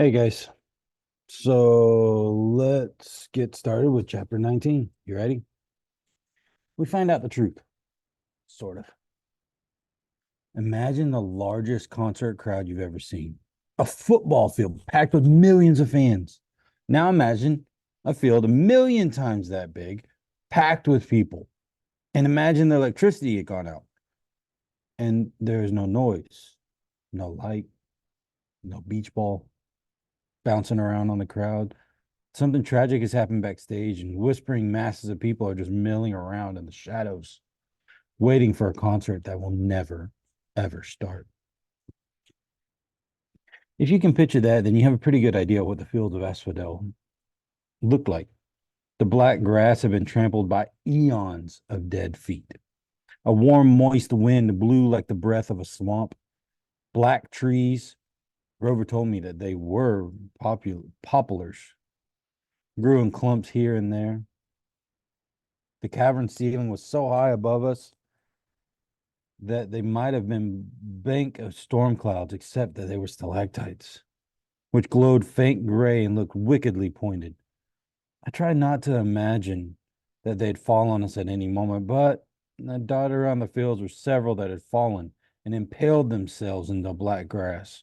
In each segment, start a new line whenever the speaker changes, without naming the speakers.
Hey guys, so let's get started with chapter 19. You ready? We find out the truth, sort of. Imagine the largest concert crowd you've ever seen, a football field packed with millions of fans. Now imagine a field a million times that big, packed with people. And imagine the electricity had gone out, and there's no noise, no light, no beach ball bouncing around on the crowd. Something tragic has happened backstage, and whispering masses of people are just milling around in the shadows, waiting for a concert that will never, ever start. If you can picture that, then you have a pretty good idea what the fields of asphodel looked like. The black grass had been trampled by eons of dead feet. A warm, moist wind blew like the breath of a swamp. Black trees, Grover told me that they were poplars, grew in clumps here and there. The cavern ceiling was so high above us that they might have been bank of storm clouds, except that they were stalactites, which glowed faint gray and looked wickedly pointed. I tried not to imagine that they'd fall on us at any moment, but I dotted around the fields were several that had fallen and impaled themselves in the black grass.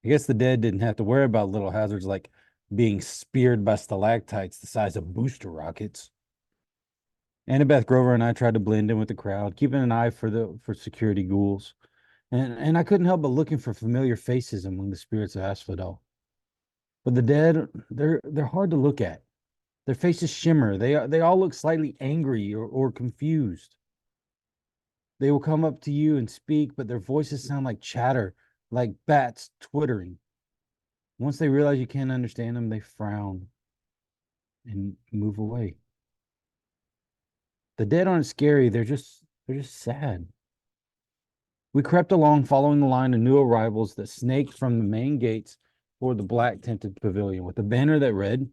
I guess the dead didn't have to worry about little hazards like being speared by stalactites the size of booster rockets. Annabeth Grover and I tried to blend in with the crowd, keeping an eye for security ghouls. And I couldn't help but looking for familiar faces among the spirits of Asphodel. But the dead, they're hard to look at. Their faces shimmer. They all look slightly angry or confused. They will come up to you and speak, but their voices sound like chatter, like bats twittering. Once they realize you can't understand them, they frown and move away. The dead aren't scary, they're just sad. We crept along, following the line of new arrivals that snaked from the main gates toward the black tinted pavilion with a banner that read,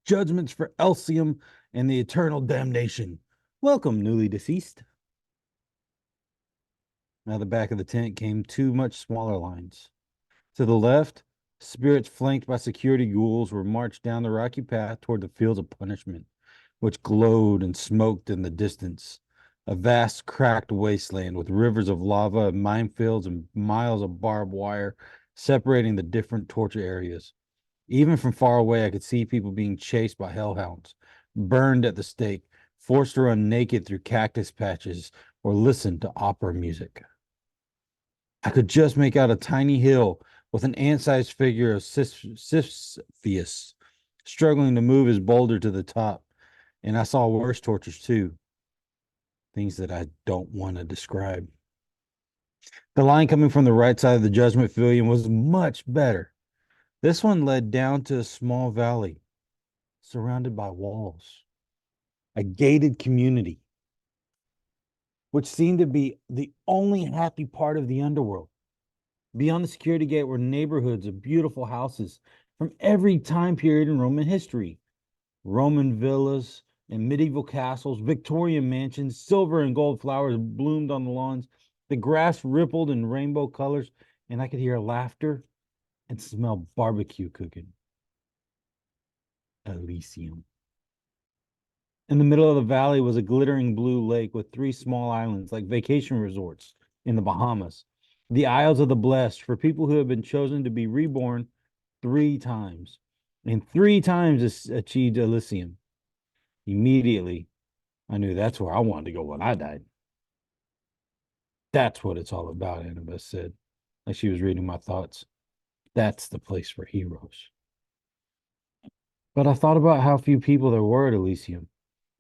Judgments for Elysium and the Eternal Damnation. Welcome, newly deceased. Now, the back of the tent came two much smaller lines. To the left, spirits flanked by security ghouls were marched down the rocky path toward the fields of punishment, which glowed and smoked in the distance. A vast cracked wasteland with rivers of lava, minefields, and miles of barbed wire separating the different torture areas. Even from far away, I could see people being chased by hellhounds, burned at the stake, forced to run naked through cactus patches, or listen to opera music. I could just make out a tiny hill with an ant-sized figure of Sisyphus struggling to move his boulder to the top. And I saw worse tortures too, things that I don't want to describe. The line coming from the right side of the Judgment Pavilion was much better. This one led down to a small valley surrounded by walls, a gated community, which seemed to be the only happy part of the underworld. Beyond the security gate were neighborhoods of beautiful houses from every time period in Roman history. Roman villas and medieval castles, Victorian mansions, silver and gold flowers bloomed on the lawns. The grass rippled in rainbow colors, and I could hear laughter and smell barbecue cooking. Elysium. In the middle of the valley was a glittering blue lake with three small islands, like vacation resorts in the Bahamas. The Isles of the Blessed for people who have been chosen to be reborn three times, and three times achieved Elysium. Immediately, I knew that's where I wanted to go when I died. That's what it's all about, Annabeth said, like she was reading my thoughts. That's the place for heroes. But I thought about how few people there were at Elysium,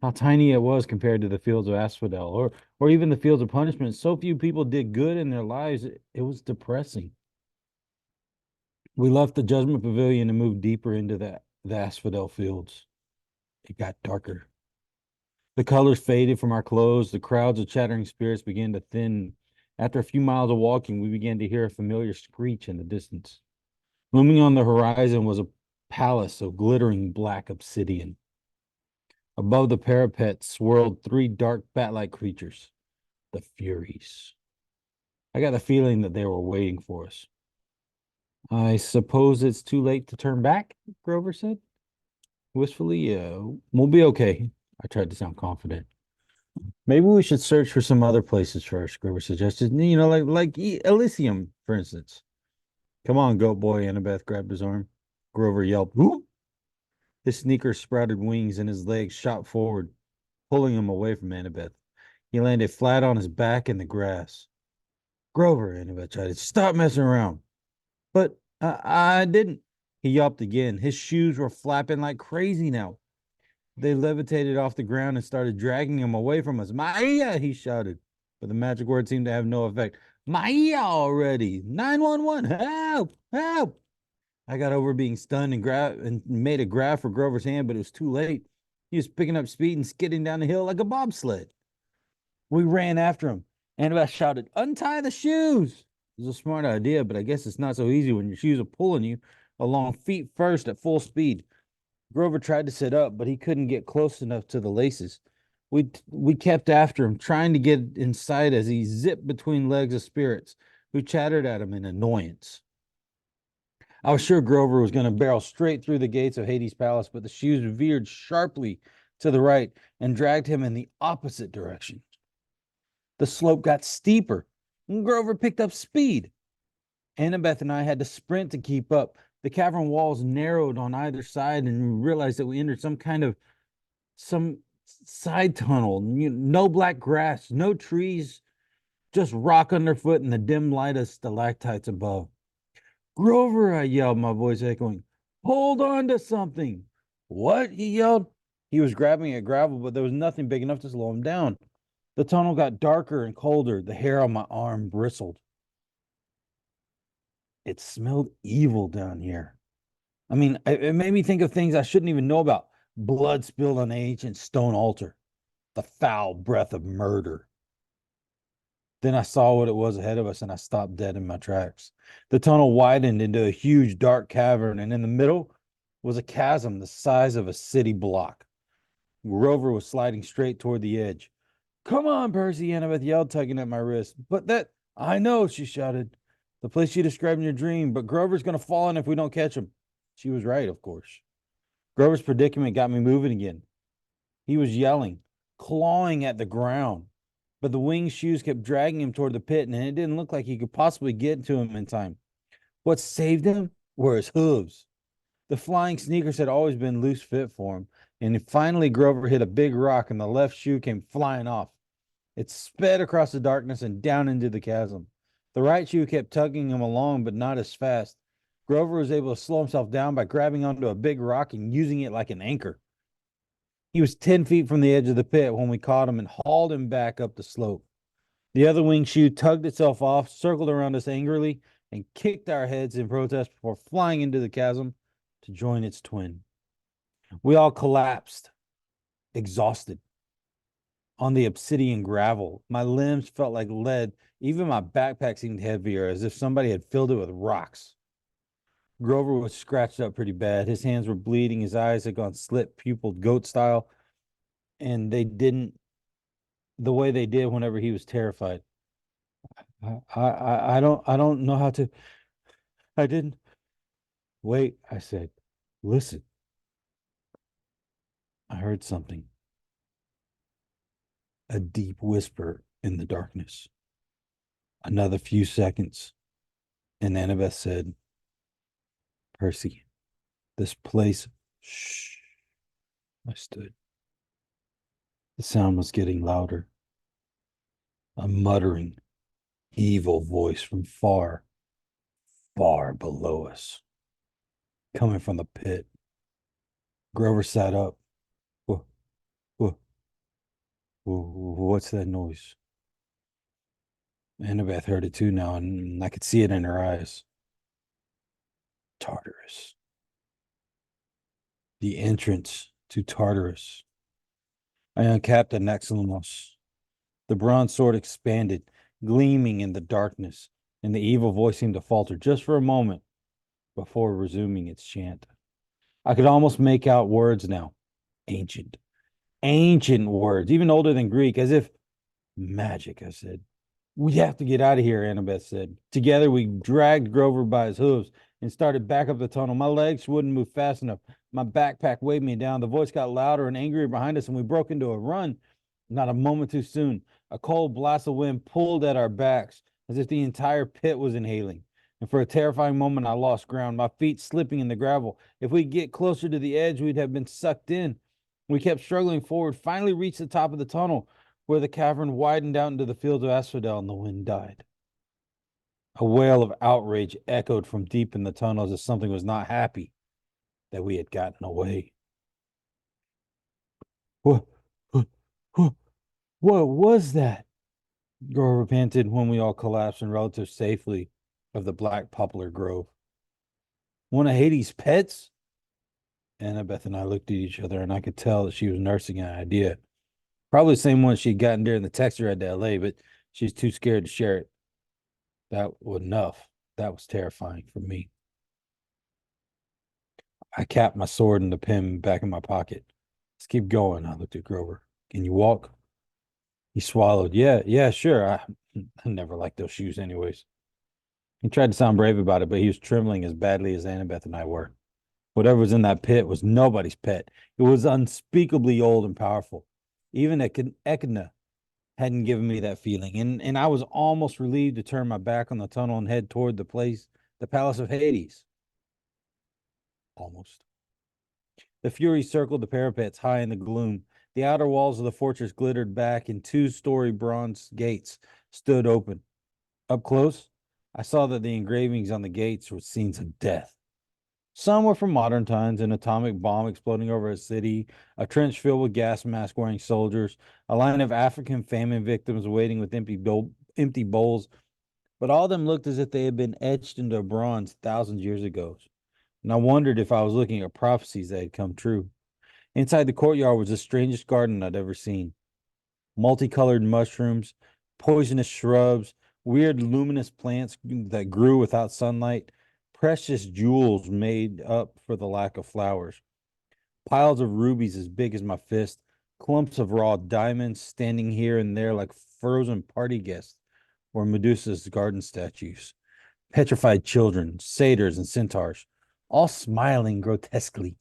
how tiny it was compared to the fields of asphodel or even the fields of punishment. So few people did good in their lives, it was depressing. We left the Judgment Pavilion and moved deeper into the asphodel fields. It got darker. The colors faded from our clothes. The crowds of chattering spirits began to thin. After a few miles of walking, we began to hear a familiar screech in the distance. Looming on the horizon was a palace of glittering black obsidian. Above the parapet swirled three dark bat-like creatures, the Furies. I got the feeling that they were waiting for us. I suppose it's too late to turn back, Grover said wistfully. Yeah, we'll be okay. I tried to sound confident. Maybe we should search for some other places first, Grover suggested. Like Elysium, for instance. Come on, goat boy, Annabeth grabbed his arm. Grover yelped, "Whoop!" His sneakers sprouted wings and his legs shot forward, pulling him away from Annabeth. He landed flat on his back in the grass. Grover, Annabeth chided, stop messing around. But I didn't. He yelped again. His shoes were flapping like crazy now. They levitated off the ground and started dragging him away from us. Maya, he shouted. But the magic word seemed to have no effect. Maya already. 911. Help! Help! I got over being stunned and made a grab for Grover's hand, but it was too late. He was picking up speed and skidding down the hill like a bobsled. We ran after him. Annabeth shouted, untie the shoes. It was a smart idea, but I guess it's not so easy when your shoes are pulling you along feet first at full speed. Grover tried to sit up, but he couldn't get close enough to the laces. We kept after him, trying to get in sight as he zipped between legs of spirits, who chattered at him in annoyance. I was sure Grover was going to barrel straight through the gates of Hades' palace, but the shoes veered sharply to the right and dragged him in the opposite direction. The slope got steeper, and Grover picked up speed. Annabeth and I had to sprint to keep up. The cavern walls narrowed on either side, and we realized that we entered some side tunnel. No black grass, no trees, just rock underfoot and the dim light of stalactites above. Grover, I yelled, my voice echoing. Hold on to something. What? He yelled. He was grabbing at gravel, but there was nothing big enough to slow him down. The tunnel got darker and colder. The hair on my arm bristled. It smelled evil down here. I mean, it made me think of things I shouldn't even know about. Blood spilled on an ancient stone altar. The foul breath of murder. Then I saw what it was ahead of us and I stopped dead in my tracks. The tunnel widened into a huge dark cavern, and in the middle was a chasm the size of a city block. Grover was sliding straight toward the edge. Come on, Percy, Annabeth yelled, tugging at my wrist. But that, I know, she shouted. The place you described in your dream, but Grover's going to fall in if we don't catch him. She was right, of course. Grover's predicament got me moving again. He was yelling, clawing at the ground, but the winged shoes kept dragging him toward the pit, and it didn't look like he could possibly get to him in time. What saved him were his hooves. The flying sneakers had always been loose fit for him, and finally Grover hit a big rock, and the left shoe came flying off. It sped across the darkness and down into the chasm. The right shoe kept tugging him along, but not as fast. Grover was able to slow himself down by grabbing onto a big rock and using it like an anchor. He was 10 feet from the edge of the pit when we caught him and hauled him back up the slope. The other wing shoe tugged itself off, circled around us angrily, and kicked our heads in protest before flying into the chasm to join its twin. We all collapsed, exhausted, on the obsidian gravel. My limbs felt like lead. Even my backpack seemed heavier, as if somebody had filled it with rocks. Grover was scratched up pretty bad. His hands were bleeding. His eyes had gone slit pupiled goat style, and they didn't the way they did whenever he was terrified. I don't know how to. I didn't. Wait, I said. Listen. I heard something. A deep whisper in the darkness. Another few seconds, and Annabeth said, Percy, this place. Shh. I stood. The sound was getting louder. A muttering, evil voice from far, far below us, coming from the pit. Grover sat up. What, what, what's that noise? Annabeth heard it too now, and I could see it in her eyes. Tartarus. The entrance to Tartarus. I uncapped the Naxxlamos. The bronze sword expanded, gleaming in the darkness, and the evil voice seemed to falter just for a moment before resuming its chant. I could almost make out words now. Ancient. Ancient words, even older than Greek, as if magic, I said. We have to get out of here, Annabeth said. Together we dragged Grover by his hooves and started back up the tunnel. My legs wouldn't move fast enough. My backpack weighed me down. The voice got louder and angrier behind us, and we broke into a run. Not a moment too soon. A cold blast of wind pulled at our backs as if the entire pit was inhaling. And for a terrifying moment, I lost ground, my feet slipping in the gravel. If we'd get closer to the edge, we'd have been sucked in. We kept struggling forward, finally reached the top of the tunnel, where the cavern widened out into the fields of asphodel, and the wind died. A wail of outrage echoed from deep in the tunnel as if something was not happy that we had gotten away. What, what, what was that? Grover panted when we all collapsed in relative safety of the black poplar grove. One of Hades' pets? Annabeth and I looked at each other, and I could tell that she was nursing an idea. Probably the same one she'd gotten during the text ride to LA, but she's too scared to share it. That was enough. That was terrifying for me. I capped my sword and the pen back in my pocket. Let's keep going. I looked at Grover. Can you walk? He swallowed. Yeah, sure. I never liked those shoes anyways. He tried to sound brave about it, but he was trembling as badly as Annabeth and I were. Whatever was in that pit was nobody's pet. It was unspeakably old and powerful. Even Echidna hadn't given me that feeling, and I was almost relieved to turn my back on the tunnel and head toward the Palace of Hades. Almost. The Furies circled the parapets high in the gloom. The outer walls of the fortress glittered back, and two-story bronze gates stood open. Up close, I saw that the engravings on the gates were scenes of death. Some were from modern times: an atomic bomb exploding over a city, a trench filled with gas mask wearing soldiers, a line of African famine victims waiting with empty bowls. But all of them looked as if they had been etched into bronze thousands of years ago. And I wondered if I was looking at prophecies that had come true. Inside the courtyard was the strangest garden I'd ever seen. Multicolored mushrooms, poisonous shrubs, weird luminous plants that grew without sunlight, precious jewels made up for the lack of flowers, piles of rubies as big as my fist, clumps of raw diamonds standing here and there like frozen party guests or Medusa's garden statues, petrified children, satyrs, and centaurs, all smiling grotesquely.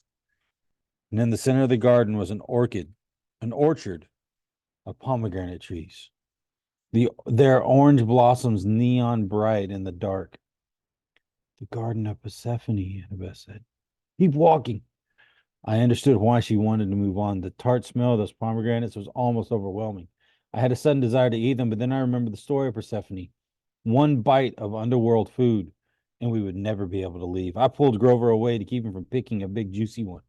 And in the center of the garden was an orchard of pomegranate trees. Their orange blossoms neon bright in the dark. The garden of Persephone, Annabeth said. Keep walking. I understood why she wanted to move on. The tart smell of those pomegranates was almost overwhelming. I had a sudden desire to eat them, but then I remembered the story of Persephone. One bite of underworld food, and we would never be able to leave. I pulled Grover away to keep him from picking a big, juicy one.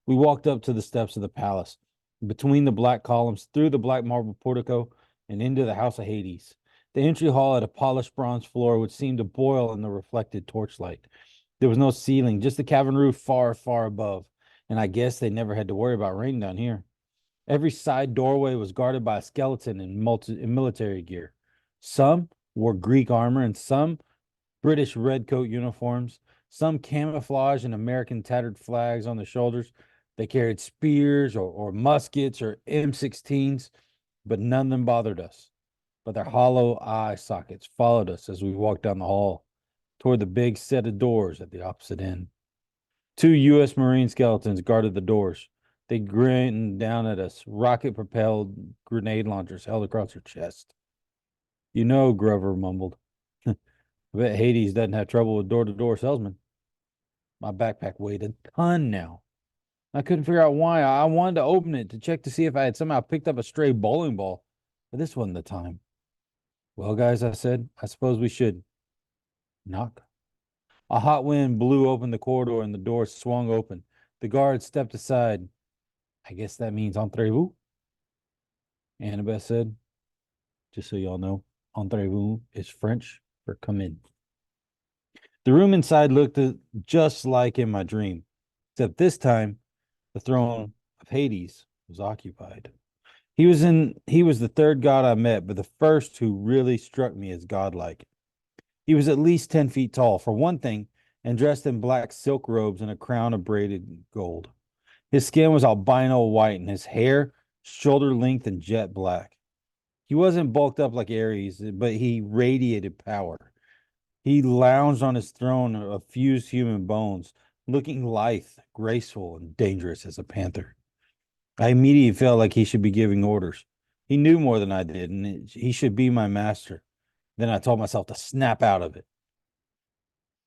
We walked up to the steps of the palace, between the black columns, through the black marble portico, and into the house of Hades. The entry hall had a polished bronze floor which seemed to boil in the reflected torchlight. There was no ceiling, just the cavern roof far, far above, and I guess they never had to worry about rain down here. Every side doorway was guarded by a skeleton in military gear. Some wore Greek armor, and some British redcoat uniforms, some camouflage and American tattered flags on their shoulders. They carried spears or muskets or M16s, but none of them bothered us. But their hollow eye sockets followed us as we walked down the hall toward the big set of doors at the opposite end. Two U.S. Marine skeletons guarded the doors. They grinned down at us, rocket-propelled grenade launchers held across their chest. You know, Grover mumbled. I bet Hades doesn't have trouble with door-to-door salesmen. My backpack weighed a ton now. I couldn't figure out why. I wanted to open it to check to see if I had somehow picked up a stray bowling ball, but this wasn't the time. Well, guys, I said, I suppose we should. Knock. A hot wind blew open the corridor and the door swung open. The guard stepped aside. I guess that means entrez-vous, Annabeth said. Just so y'all know, entrez-vous is French for come in. The room inside looked just like in my dream, except this time the throne of Hades was occupied. He was the third god I met, but the first who really struck me as godlike. He was at least 10 feet tall, for one thing, and dressed in black silk robes and a crown of braided gold. His skin was albino white, and his hair shoulder length and jet black. He wasn't bulked up like Ares, but he radiated power. He lounged on his throne of fused human bones, looking lithe, graceful, and dangerous as a panther. I immediately felt like he should be giving orders. He knew more than I did, and he should be my master. Then I told myself to snap out of it.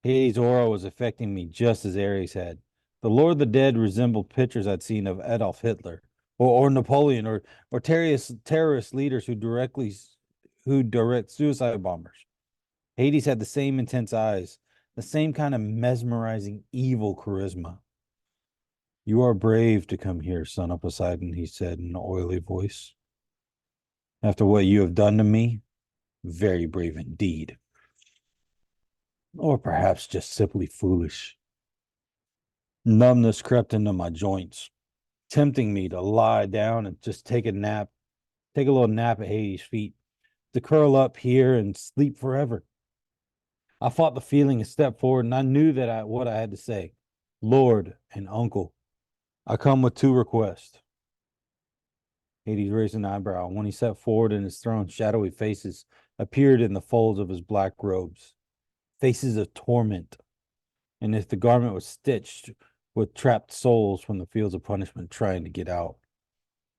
Hades' aura was affecting me just as Ares had. The Lord of the Dead resembled pictures I'd seen of Adolf Hitler or Napoleon or terrorist leaders who direct suicide bombers. Hades had the same intense eyes, the same kind of mesmerizing evil charisma. You are brave to come here, son of Poseidon, he said in an oily voice. After what you have done to me, very brave indeed. Or perhaps just simply foolish. Numbness crept into my joints, tempting me to lie down and just take a nap, take a little nap at Hades' feet, to curl up here and sleep forever. I fought the feeling and stepped forward, and I knew that what I had to say. Lord and uncle, I come with two requests. Hades raised an eyebrow. When he stepped forward in his throne, shadowy faces appeared in the folds of his black robes, faces of torment. And if the garment was stitched with trapped souls from the fields of punishment trying to get out.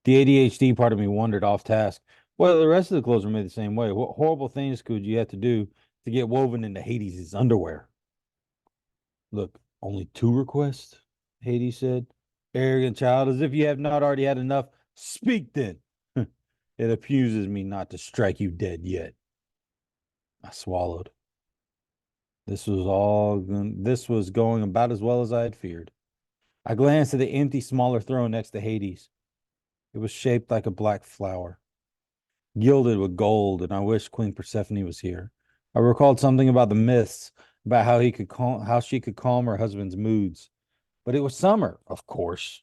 The ADHD part of me wondered off task whether the rest of the clothes were made the same way. What horrible things could you have to do to get woven into Hades' underwear? Look, only two requests, Hades said. Arrogant child, as if you have not already had enough. Speak then. It accuses me not to strike you dead yet. I swallowed. This was going about as well as I had feared. I glanced at the empty, smaller throne next to Hades. It was shaped like a black flower, gilded with gold, and I wished Queen Persephone was here. I recalled something about the myths, about how she could calm her husband's moods. But it was summer, of course.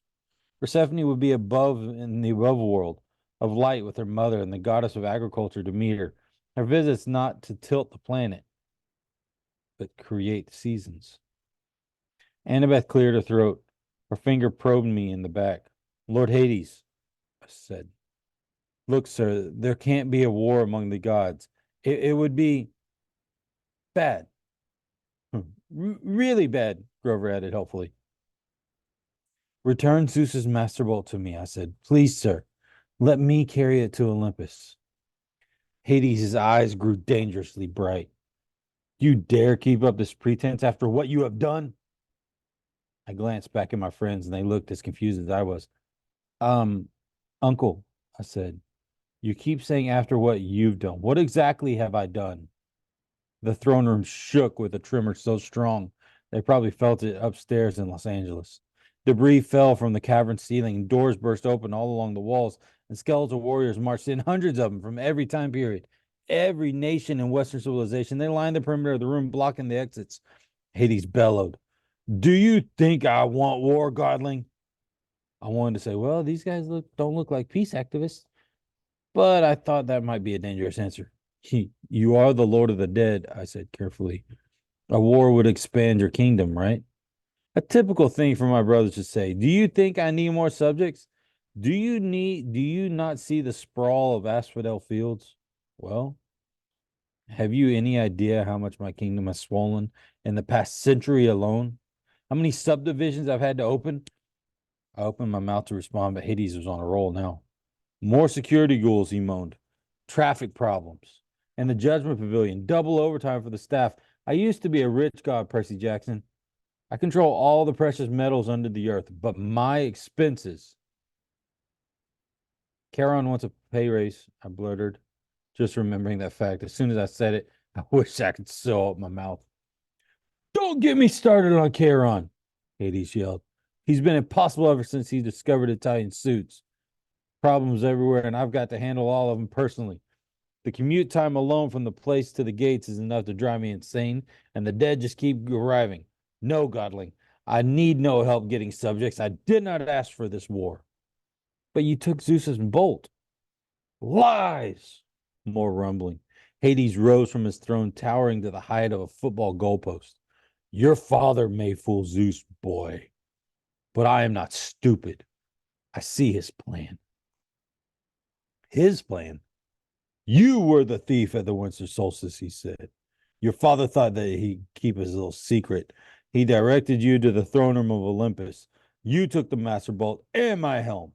Persephone would be above in the above world of light with her mother and the goddess of agriculture Demeter. Her visits not to tilt the planet, but create seasons. Annabeth cleared her throat. Her finger probed me in the back. Lord Hades, I said. Look, sir, there can't be a war among the gods. It would be bad. Really bad, Grover added helpfully. Return Zeus's master bolt to me, I said. Please, sir, let me carry it to Olympus. Hades' eyes grew dangerously bright. You dare keep up this pretense after what you have done? I glanced back at my friends and they looked as confused as I was. Uncle, I said, you keep saying after what you've done. What exactly have I done? The throne room shook with a tremor so strong they probably felt it upstairs in Los Angeles. Debris fell from the cavern ceiling, and doors burst open all along the walls, and skeletal warriors marched in, hundreds of them from every time period, every nation in Western civilization. They lined the perimeter of the room, blocking the exits. Hades bellowed, do you think I want war, Godling? I wanted to say, well, these guys don't look like peace activists, but I thought that might be a dangerous answer. You are the Lord of the Dead, I said carefully. A war would expand your kingdom, right? A typical thing for my brothers to say. Do you think I need more subjects? Do you not see the sprawl of asphodel fields? Well, have you any idea how much my kingdom has swollen in the past century alone? How many subdivisions I've had to open? I opened my mouth to respond, but Hades was on a roll now. More security ghouls, he moaned. Traffic problems. And the judgment pavilion, double overtime for the staff. I used to be a rich god, Percy Jackson. I control all the precious metals under the earth, but my expenses. Charon wants a pay raise, I blurted, just remembering that fact. As soon as I said it, I wish I could sew up my mouth. Don't get me started on Charon, Hades yelled. He's been impossible ever since he discovered Italian suits. Problems everywhere, and I've got to handle all of them personally. The commute time alone from the place to the gates is enough to drive me insane, and the dead just keep arriving. No, Godling, I need no help getting subjects. I did not ask for this war. But you took Zeus's bolt. Lies! More rumbling. Hades rose from his throne, towering to the height of a football goalpost. Your father may fool Zeus, boy, but I am not stupid. I see his plan. His plan? You were the thief at the winter solstice, he said. Your father thought that he'd keep his little secret. He directed you to the throne room of Olympus. You took the Master Bolt and my helm.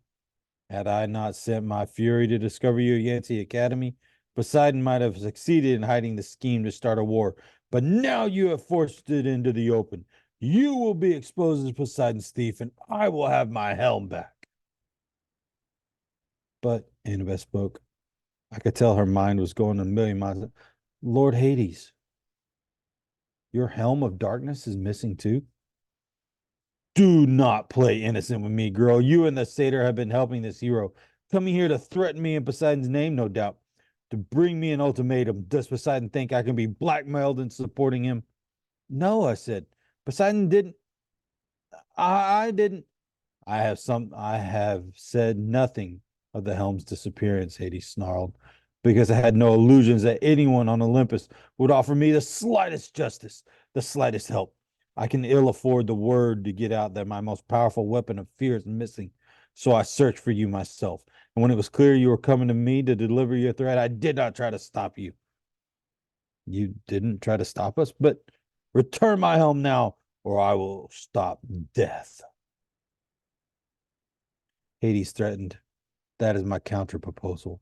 Had I not sent my fury to discover you at Yancey Academy, Poseidon might have succeeded in hiding the scheme to start a war. But now you have forced it into the open. You will be exposed as Poseidon's thief, and I will have my helm back. But Annabeth spoke. I could tell her mind was going a million miles. Lord Hades, your helm of darkness is missing too? Do not play innocent with me, girl. You and the satyr have been helping this hero, coming here to threaten me in Poseidon's name, no doubt, to bring me an ultimatum. Does Poseidon think I can be blackmailed in supporting him? No, I said. Poseidon didn't. I didn't. I have said nothing of the helm's disappearance, Hades snarled, because I had no illusions that anyone on Olympus would offer me the slightest justice, the slightest help. I can ill afford the word to get out that my most powerful weapon of fear is missing. So I searched for you myself. And when it was clear you were coming to me to deliver your threat, I did not try to stop you. You didn't try to stop us, but return my helm now, or I will stop death. Hades threatened. That is my counter proposal.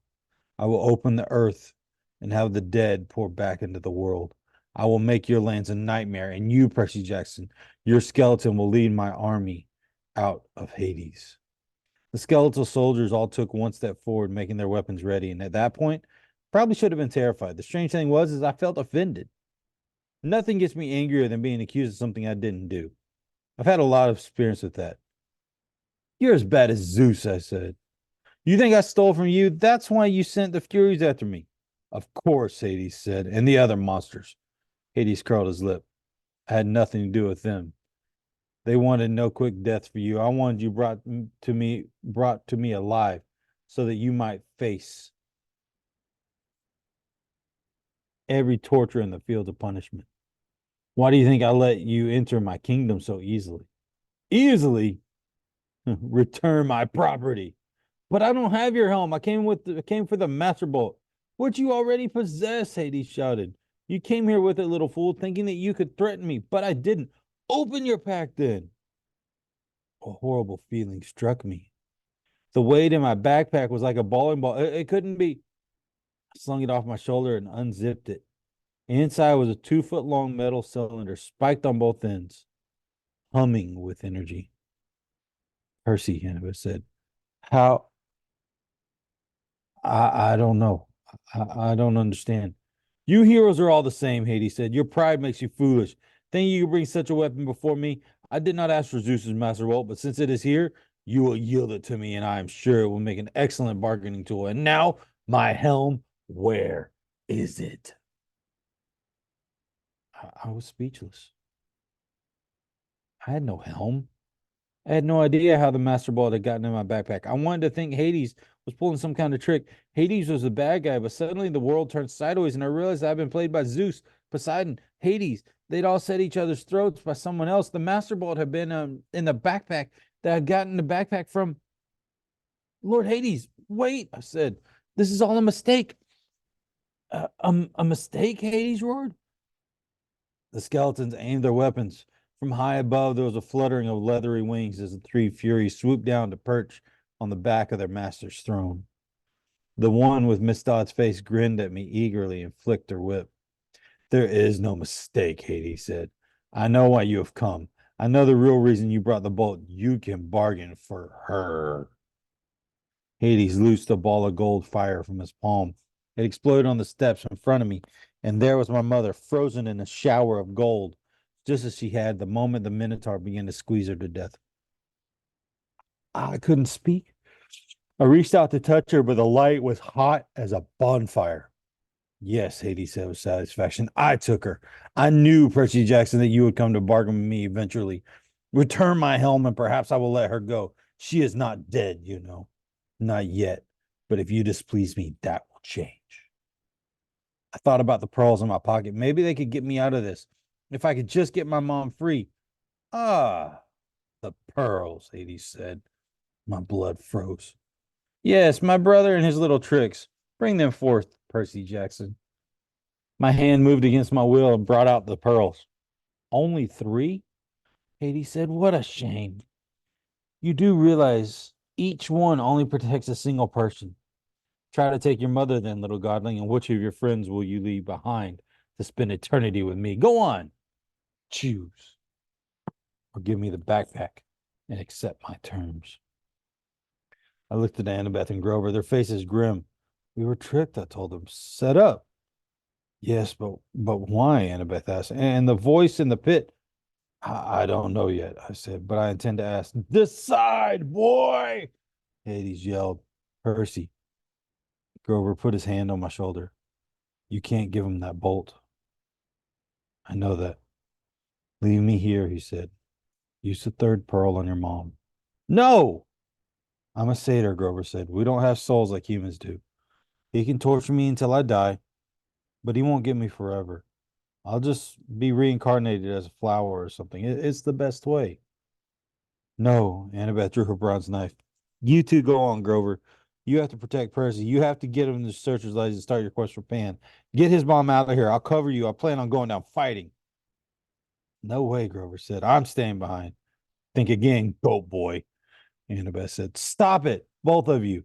I will open the earth and have the dead pour back into the world. I will make your lands a nightmare, and you, Percy Jackson, your skeleton will lead my army out of Hades. The skeletal soldiers all took one step forward, making their weapons ready, and at that point, probably should have been terrified. The strange thing was, is I felt offended. Nothing gets me angrier than being accused of something I didn't do. I've had a lot of experience with that. You're as bad as Zeus, I said. You think I stole from you? That's why you sent the Furies after me. Of course, Hades said, and the other monsters. Hades curled his lip. I had nothing to do with them. They wanted no quick death for you. I wanted you brought to me alive, so that you might face every torture in the field of punishment. Why do you think I let you enter my kingdom so easily? Easily? Return my property. But I don't have your helm. I came for the Master Bolt, which you already possess, Hades shouted. You came here with it, little fool, thinking that you could threaten me, but I didn't. Open your pack then. A horrible feeling struck me. The weight in my backpack was like a bowling ball. It couldn't be. I slung it off my shoulder and unzipped it. Inside was a 2 foot long metal cylinder, spiked on both ends, humming with energy. Percy, Hannibal said. How? I don't know. I don't understand. You heroes are all the same, Hades said. Your pride makes you foolish. Thinking you can bring such a weapon before me? I did not ask for Zeus's master bolt, but since it is here, you will yield it to me, and I am sure it will make an excellent bargaining tool. And now, my helm, where is it? I was speechless. I had no helm. I had no idea how the Master Ball had gotten in my backpack. I wanted to think Hades was pulling some kind of trick. Hades was the bad guy, but suddenly the world turned sideways, and I realized I'd been played by Zeus, Poseidon, Hades. They'd all set each other's throats by someone else. The Master Ball had been in the backpack that I'd gotten the backpack from Lord Hades. Wait, I said, this is all a mistake. A mistake? Hades roared. The skeletons aimed their weapons. From high above, there was a fluttering of leathery wings as the three Furies swooped down to perch on the back of their master's throne. The one with Miss Dodd's face grinned at me eagerly and flicked her whip. There is no mistake, Hades said. I know why you have come. I know the real reason you brought the bolt. You can bargain for her. Hades loosed a ball of gold fire from his palm. It exploded on the steps in front of me, and there was my mother, frozen in a shower of gold, just as she had the moment the Minotaur began to squeeze her to death. I couldn't speak. I reached out to touch her, but the light was hot as a bonfire. Yes, Hades said with satisfaction. I took her. I knew, Percy Jackson, that you would come to bargain with me eventually. Return my helm, and perhaps I will let her go. She is not dead, you know. Not yet. But if you displease me, that will change. I thought about the pearls in my pocket. Maybe they could get me out of this. If I could just get my mom free. Ah, the pearls, Hades said. My blood froze. Yes, my brother and his little tricks. Bring them forth, Percy Jackson. My hand moved against my will and brought out the pearls. Only three? Katie said, what a shame. You do realize each one only protects a single person. Try to take your mother then, little godling, and which of your friends will you leave behind to spend eternity with me? Go on, choose, or give me the backpack and accept my terms. I looked at Annabeth and Grover, their faces grim. We were tricked, I told them. Set up. Yes, but why? Annabeth asked. And the voice in the pit. I don't know yet, I said, but I intend to ask. Decide, boy! Hades yelled. Percy. Grover put his hand on my shoulder. You can't give him that bolt. I know that. Leave me here, he said. Use the third pearl on your mom. No! I'm a satyr, Grover said. We don't have souls like humans do. He can torture me until I die, but he won't get me forever. I'll just be reincarnated as a flower or something. It's the best way. No, Annabeth drew her bronze knife. You two go on, Grover. You have to protect Percy. You have to get him the searcher's license and start your quest for Pan. Get his mom out of here. I'll cover you. I plan on going down fighting. No way, Grover said. I'm staying behind. Think again, goat boy. Annabeth said, stop it, both of you.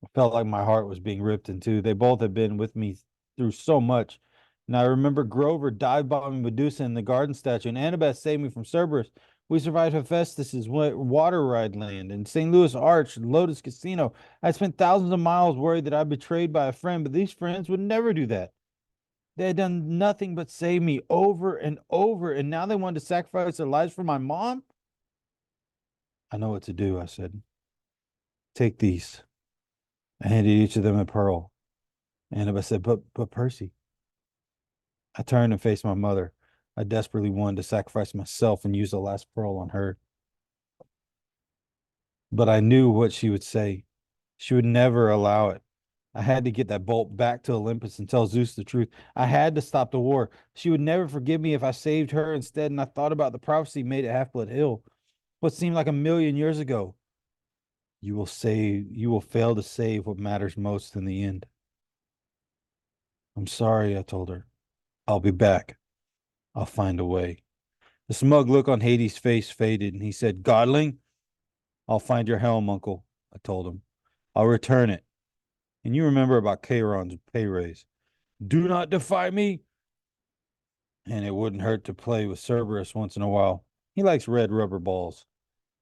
I felt like my heart was being ripped in two. They both had been with me through so much. And I remember Grover dive bombing Medusa in the garden statue, and Annabeth saved me from Cerberus. We survived Hephaestus's water ride land and St. Louis Arch, Lotus Casino. I spent thousands of miles worried that I'd betrayed by a friend, but these friends would never do that. They had done nothing but save me over and over, and now they wanted to sacrifice their lives for my mom? I know what to do, I said. Take these. I handed each of them a pearl. Annabeth said, but Percy. I turned and faced my mother. I desperately wanted to sacrifice myself and use the last pearl on her. But I knew what she would say. She would never allow it. I had to get that bolt back to Olympus and tell Zeus the truth. I had to stop the war. She would never forgive me if I saved her instead, and I thought about the prophecy made at Half-Blood Hill, what seemed like 1,000,000 years ago. You will fail to save what matters most in the end. I'm sorry, I told her. I'll be back. I'll find a way. The smug look on Hades' face faded, and he said, Godling, I'll find your helm, uncle, I told him. I'll return it. And you remember about Charon's pay raise. Do not defy me. And it wouldn't hurt to play with Cerberus once in a while. He likes red rubber balls.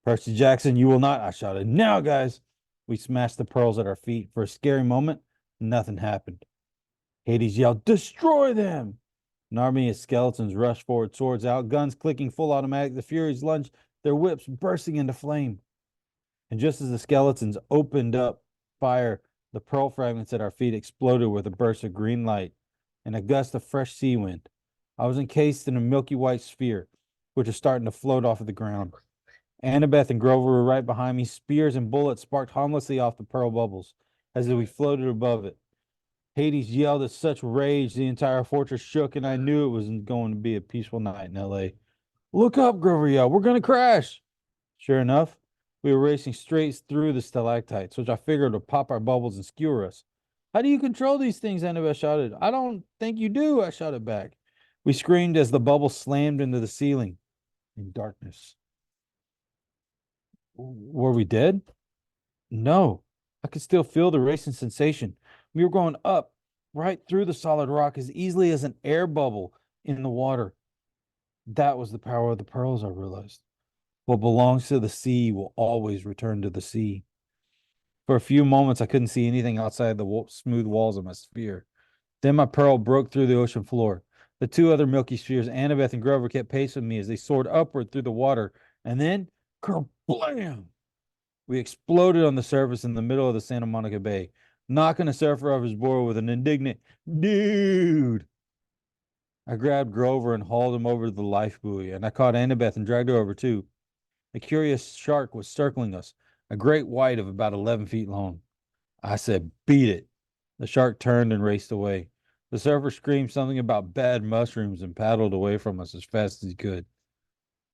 Percy Jackson, you will not, I shouted. Now, guys. We smashed the pearls at our feet. For a scary moment, nothing happened. Hades yelled, destroy them! An army of skeletons rushed forward, swords out, guns clicking full automatic. The Furies lunged, their whips bursting into flame. And just as the skeletons opened up fire, the pearl fragments at our feet exploded with a burst of green light and a gust of fresh sea wind. I was encased in a milky white sphere, which was starting to float off of the ground. Annabeth and Grover were right behind me. Spears and bullets sparked harmlessly off the pearl bubbles as we floated above it. Hades yelled at such rage the entire fortress shook, and I knew it wasn't going to be a peaceful night in L.A. Look up, Grover yelled. We're going to crash. Sure enough, we were racing straight through the stalactites, which I figured would pop our bubbles and skewer us. How do you control these things? Annabeth shouted. I don't think you do, I shouted back. We screamed as the bubble slammed into the ceiling in darkness. Were we dead? No. I could still feel the racing sensation. We were going up, right through the solid rock as easily as an air bubble in the water. That was the power of the pearls, I realized. What belongs to the sea will always return to the sea. For a few moments, I couldn't see anything outside the smooth walls of my sphere. Then my pearl broke through the ocean floor. The two other milky spheres, Annabeth and Grover, kept pace with me as they soared upward through the water. And then, kerblam! We exploded on the surface in the middle of the Santa Monica Bay, knocking a surfer off his board with an indignant, dude. I grabbed Grover and hauled him over to the life buoy, and I caught Annabeth and dragged her over too. A curious shark was circling us, a great white of about 11 feet long. I said, beat it. The shark turned and raced away. The surfer screamed something about bad mushrooms and paddled away from us as fast as he could.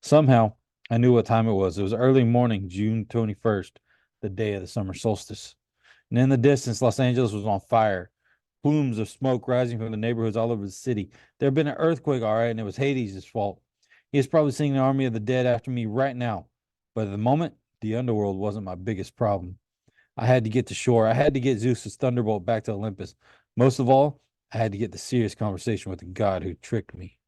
Somehow, I knew what time it was. It was early morning, June 21st, the day of the summer solstice. And in the distance, Los Angeles was on fire. plumes of smoke rising from the neighborhoods all over the city. There had been an earthquake, all right, and it was Hades' fault. He is probably seeing the army of the dead after me right now. But at the moment, the underworld wasn't my biggest problem. I had to get to shore. I had to get Zeus's thunderbolt back to Olympus. Most of all, I had to get the serious conversation with the god who tricked me.